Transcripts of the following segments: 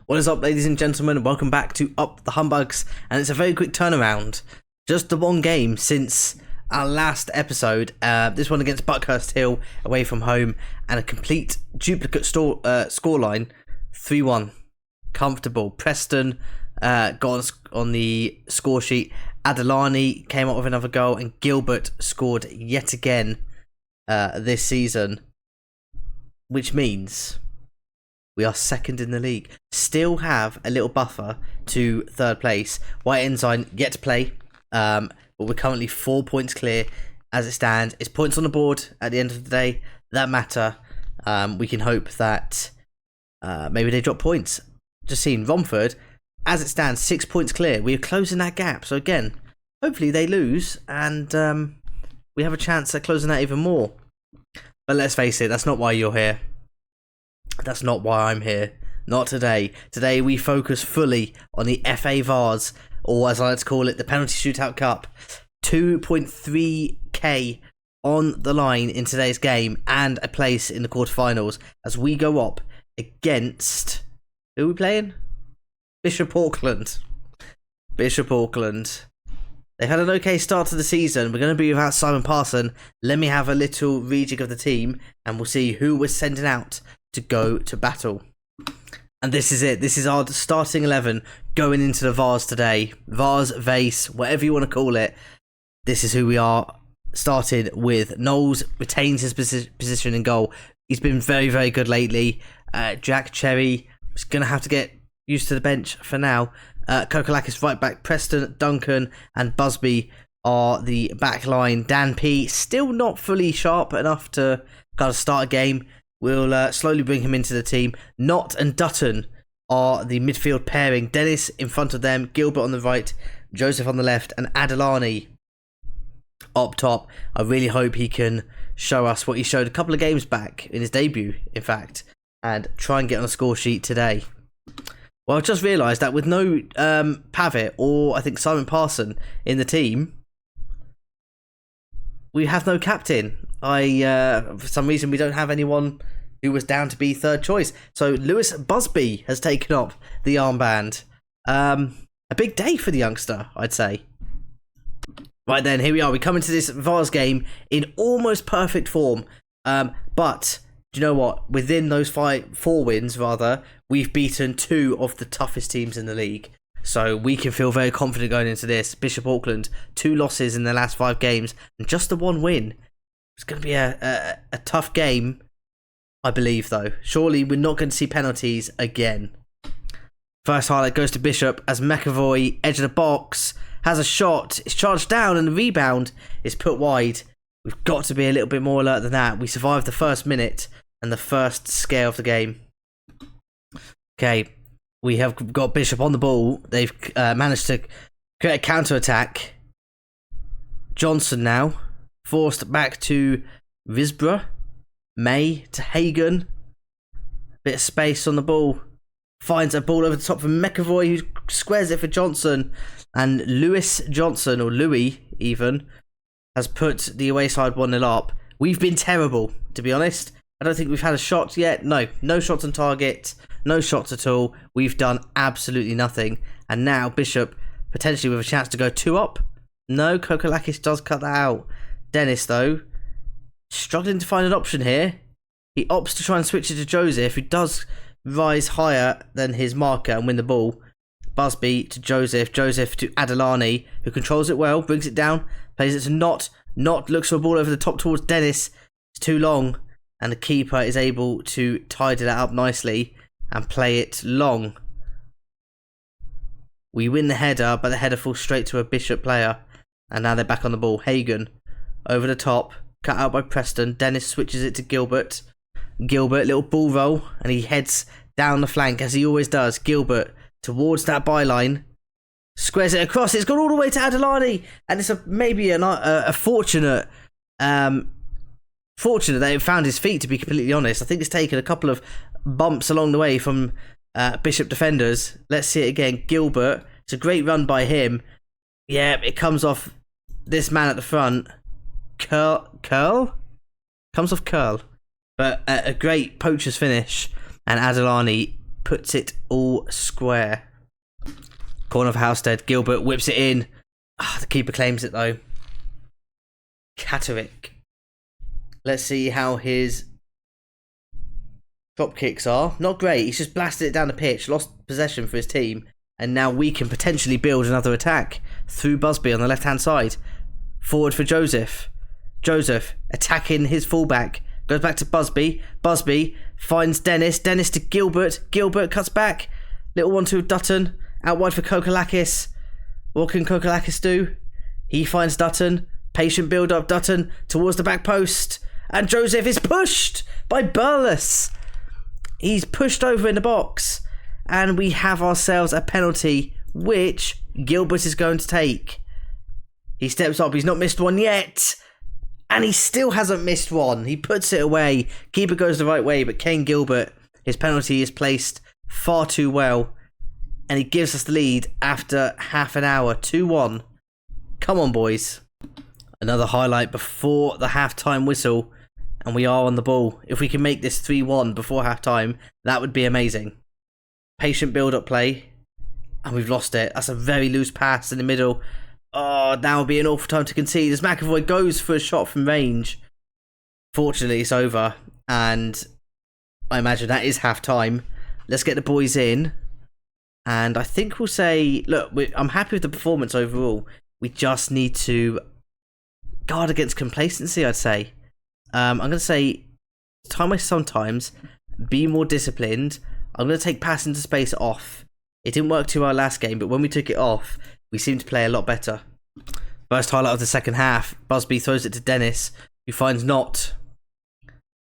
What is up, ladies and gentlemen? Welcome back to Up the Humbugs, and it's a very quick turnaround. Just the one game since our last episode. This one against Buckhurst Hill, away from home, and a complete duplicate scoreline, 3-1. Comfortable. Preston got on the score sheet. Adelani came up with another goal, and Gilbert scored yet again this season, which means we are second in the league. Still have a little buffer to third place. White Ensign yet to play, but we're currently 4 points clear as it stands. It's points on the board at the end of the day that matter. We can hope that maybe they drop points. Just seen Romford, as it stands, 6 points clear. We are closing that gap. So again, hopefully they lose and we have a chance at closing that even more. But let's face it, that's not why you're here. That's not why I'm here. Not today. Today we focus fully on the FA VASE, or as I like to call it, the Penalty Shootout Cup. 2.3k on the line in today's game and a place in the quarterfinals as we go up against... Who are we playing? Bishop Auckland. Bishop Auckland. They've had an okay start to the season. We're going to be without Simon Parson. Let me have a little rejig of the team and we'll see who we're sending out to go to battle. And this is it. This is our starting 11 going into the VARs today. VARs, VASE, whatever you want to call it. This is who we are. Started with Knowles, retains his position in goal. He's been very, very good lately. Jack Cherry is going to have to get used to the bench for now. Kokolakis right back. Preston, Duncan and Busby are the back line. Dan P still not fully sharp enough to kind of start a game. We'll slowly bring him into the team. Knott and Dutton are the midfield pairing. Dennis in front of them. Gilbert on the right. Joseph on the left. And Adelani up top. I really hope he can show us what he showed a couple of games back in his debut, in fact. And try and get on a score sheet today. Well, I've just realised that with no Pavitt or I think Simon Parson in the team, we have no captain. For some reason, we don't have anyone who was down to be third choice. So Lewis Busby has taken up the armband. A big day for the youngster, I'd say. Right then, here we are. We come into this VARs game in almost perfect form. But do you know what? Within those 4 wins, we've beaten 2 of the toughest teams in the league. So we can feel very confident going into this. Bishop Auckland, 2 losses in the last 5 games and just the 1 win. It's going to be a tough game, I believe, though. Surely we're not going to see penalties again. First highlight goes to Bishop as McAvoy, edge of the box, has a shot. It's charged down and the rebound is put wide. We've got to be a little bit more alert than that. We survived the first minute and the first scare of the game. Okay, we have got Bishop on the ball. They've managed to create a counter-attack. Johnson now. Forced back to Risborough. May to Hagan. Bit of space on the ball. Finds a ball over the top from McAvoy, who squares it for Johnson. And Lewis Johnson, or Louis even, has put the away side 1-0 up. We've been terrible, to be honest. I don't think we've had a shot yet. No shots on target. No shots at all. We've done absolutely nothing. And now Bishop, potentially with a chance to go 2 up. No, Kokolakis does cut that out. Dennis, though, struggling to find an option here. He opts to try and switch it to Joseph, who does rise higher than his marker and win the ball. Busby to Joseph. Joseph to Adelani, who controls it well, brings it down, plays it to Knott. Knott looks for a ball over the top towards Dennis. It's too long, and the keeper is able to tidy that up nicely and play it long. We win the header, but the header falls straight to a Bishop player. And now they're back on the ball. Hagan over the top, cut out by Preston. Dennis switches it to Gilbert. Gilbert, little ball roll, and he heads down the flank as he always does. Gilbert towards that byline, squares it across. It's gone all the way to Adelani, and it's maybe a fortunate that he found his feet. To be completely honest, I think it's taken a couple of bumps along the way from Bishop defenders. Let's see it again. Gilbert. It's a great run by him. Yeah, it comes off this man at the front. Curl? Comes off curl. But a great poacher's finish. And Adelani puts it all square. Corner of Halstead. Gilbert whips it in. The keeper claims it though. Katowic. Let's see how his drop kicks are. Not great. He's just blasted it down the pitch. Lost possession for his team. And now we can potentially build another attack through Busby on the left-hand side. Forward for Joseph. Joseph attacking his fullback. Goes back to Busby. Busby finds Dennis. Dennis to Gilbert. Gilbert cuts back. Little 1-2 Dutton. Out wide for Kokolakis. What can Kokolakis do? He finds Dutton. Patient build-up. Dutton towards the back post. And Joseph is pushed by Burles. He's pushed over in the box. And we have ourselves a penalty, which Gilbert is going to take. He steps up. He's not missed one yet. And he still hasn't missed one. He puts it away. Keeper goes the right way, but Kane Gilbert, his penalty is placed far too well. And he gives us the lead after half an hour. 2-1. Come on, boys. Another highlight before the half-time whistle. And we are on the ball. If we can make this 3-1 before half-time, that would be amazing. Patient build-up play. And we've lost it. That's a very loose pass in the middle. Oh, now would be an awful time to concede as McAvoy goes for a shot from range. Fortunately, it's over. And I imagine that is half-time. Let's get the boys in. And I think we'll say, look, I'm happy with the performance overall. We just need to guard against complacency, I'd say. I'm going to say, time waste sometimes. Be more disciplined. I'm going to take pass into space off. It didn't work too well last game, but when we took it off, we seemed to play a lot better. First highlight of the second half. Busby throws it to Dennis, who finds Knott.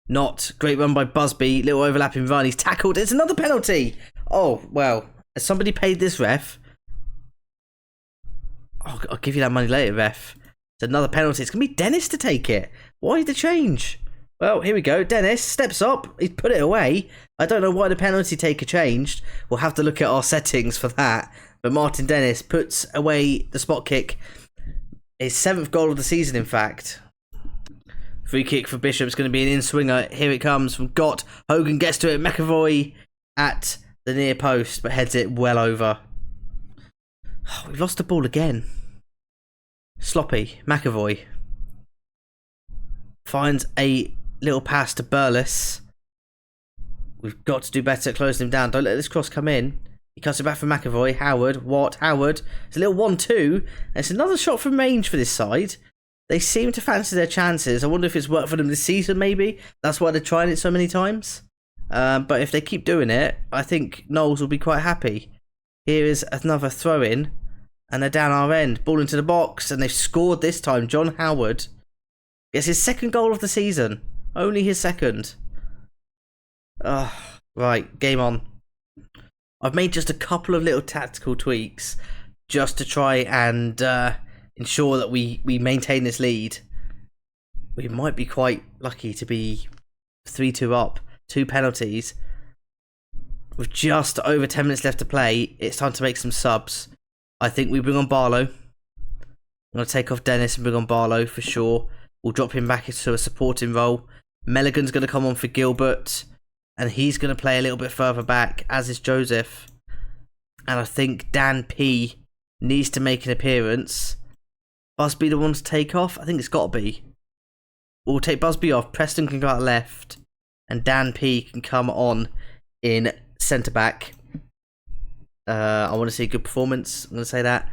Knott, great run by Busby. Little overlapping run. He's tackled. It's another penalty. Oh, well. Has somebody paid this ref? Oh, I'll give you that money later, ref. It's another penalty. It's going to be Dennis to take it. Why the change? Well, here we go. Dennis steps up. He's put it away. I don't know why the penalty taker changed. We'll have to look at our settings for that. But Martin Dennis puts away the spot kick. His 7th goal of the season, in fact. Free kick for Bishop's going to be an in-swinger. Here it comes from Gott. Hogan gets to it. McAvoy at the near post, but heads it well over. Oh, we've lost the ball again. Sloppy. McAvoy finds a little pass to Burles. We've got to do better at closing him down. Don't let this cross come in. He cuts it back from McAvoy. Howard. Watt. Howard. It's a little 1-2. And it's another shot from range for this side. They seem to fancy their chances. I wonder if it's worked for them this season, maybe. That's why they're trying it so many times. But if they keep doing it, I think Knowles will be quite happy. Here is another throw-in. And they're down our end. Ball into the box. And they've scored this time. John Howard gets his 2nd goal of the season. Only his 2nd. Right, game on. I've made just a couple of little tactical tweaks just to try and ensure that we maintain this lead. We might be quite lucky to be 3-2 up. 2 penalties. With just over 10 minutes left to play, it's time to make some subs. I think we bring on Barlow. I'm going to take off Dennis and bring on Barlow for sure. We'll drop him back into a supporting role. Milligan's going to come on for Gilbert. And he's going to play a little bit further back, as is Joseph. And I think Dan P needs to make an appearance. Busby the one to take off? I think it's got to be. We'll take Busby off. Preston can go out left. And Dan P can come on in centre-back. I want to see a good performance. I'm going to say that.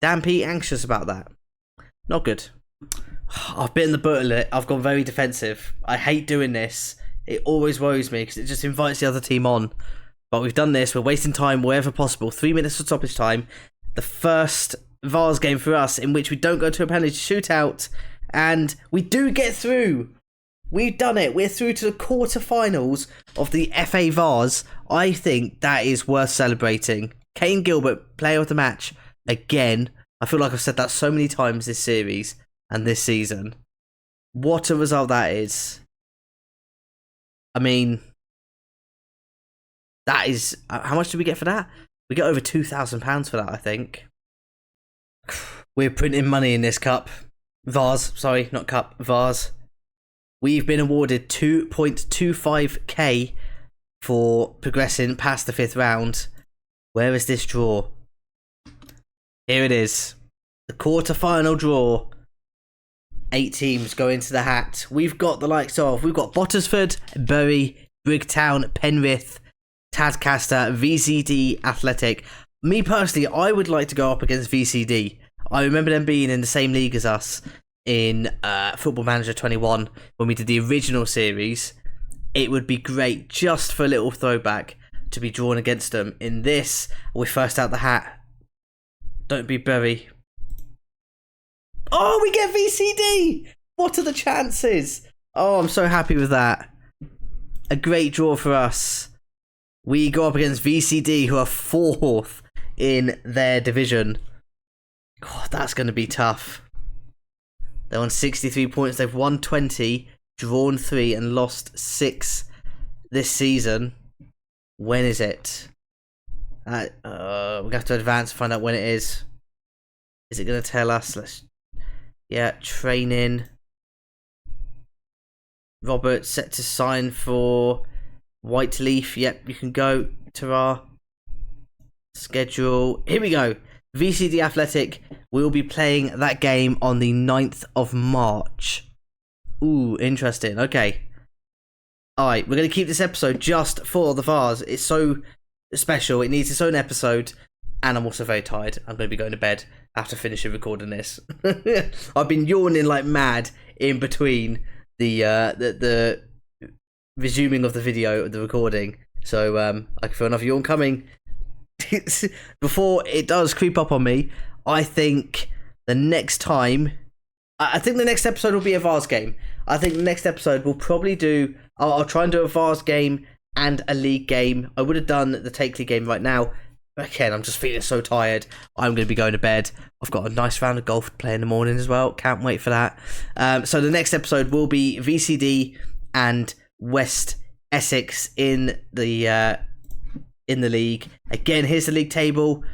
Dan P anxious about that. Not good. I've bitten the bullet. I've gone very defensive. I hate doing this. It always worries me because it just invites the other team on. But we've done this. We're wasting time wherever possible. 3 minutes for stoppage time. The first VASE game for us in which we don't go to a penalty shootout. And we do get through. We've done it. We're through to the quarterfinals of the FA VASE. I think that is worth celebrating. Kane Gilbert, player of the match. Again. I feel like I've said that so many times this series and this season. What a result that is. I mean, that is... How much did we get for that? We got over £2,000 for that, I think. We're printing money in this cup. VASE. Sorry, not cup. VASE. We've been awarded 2.25k for progressing past the 5th round. Where is this draw? Here it is. The quarter-final draw. 8 teams go into the hat. We've got the likes of... We've got Bottersford, Bury, Brigtown, Penrith, Tadcaster, VCD, Athletic. Me personally, I would like to go up against VCD. I remember them being in the same league as us in Football Manager 21 when we did the original series. It would be great just for a little throwback to be drawn against them. In this, we're first out the hat. Don't be Bury. Oh, we get VCD! What are the chances? Oh, I'm so happy with that. A great draw for us. We go up against VCD, who are 4th in their division. God, that's going to be tough. They're on 63 points. They've won 20, drawn 3, and lost 6 this season. When is it? We're going to have to advance to find out when it is. Is it going to tell us? Yeah, training. Robert set to sign for Whiteleaf. Yep, you can go to our schedule. Here we go. VCD Athletic will be playing that game on the 9th of March. Ooh, interesting. Okay. Alright, we're going to keep this episode just for the VASE. It's so special. It needs its own episode. And I'm also very tired. I'm going to be going to bed after finishing recording this. I've been yawning like mad in between the resuming of the video, the recording. So I can feel another yawn coming. Before it does creep up on me, I think the next time... I think the next episode will be a VASE game. I think the next episode we'll probably do... I'll try and do a VASE game and a league game. I would have done the Take League game right now. Again, I'm just feeling so tired. I'm going to be going to bed. I've got a nice round of golf to play in the morning as well. Can't wait for that. So the next episode will be VCD and West Essex in the league. Again, here's the league table.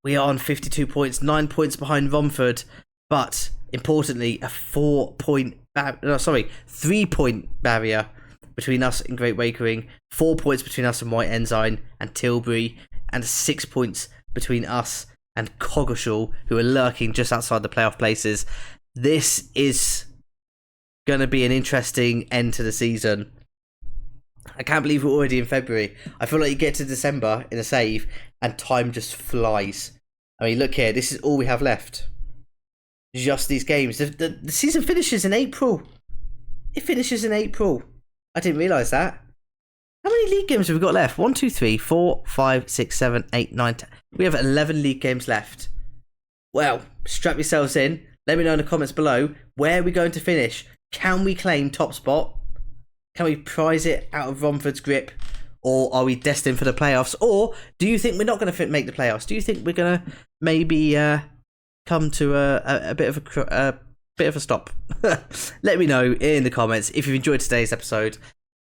We are on 52 points, 9 points behind Romford, but importantly, a 3-point barrier between us and Great Wakering, 4 points between us and White Ensign and Tilbury, and 6 points between us and Coggeshall, who are lurking just outside the playoff places. This is going to be an interesting end to the season. I can't believe we're already in February. I feel like you get to December in a save and time just flies. I mean, look here. This is all we have left. Just these games. The season finishes in April. It finishes in April. I didn't realise that. How many league games have we got left? 1, 2, 3, 4, 5, 6, 7, 8, 9, 10. We have 11 league games left. Well, strap yourselves in. Let me know in the comments below. Where are we going to finish? Can we claim top spot? Can we prize it out of Romford's grip? Or are we destined for the playoffs? Or do you think we're not going to make the playoffs? Do you think we're going to maybe come to a bit of a stop? Let me know in the comments. If you've enjoyed today's episode,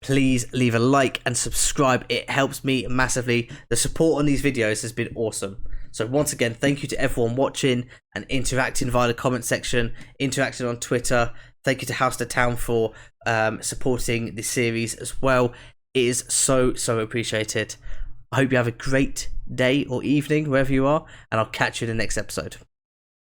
please leave a like and subscribe. It helps me massively. The support on these videos has been awesome. So once again, thank you to everyone watching and interacting via the comment section, interacting on Twitter. Thank you to HalsteadTown for supporting this series as well. It is so appreciated. I hope you have a great day or evening wherever you are, and I'll catch you in the next episode.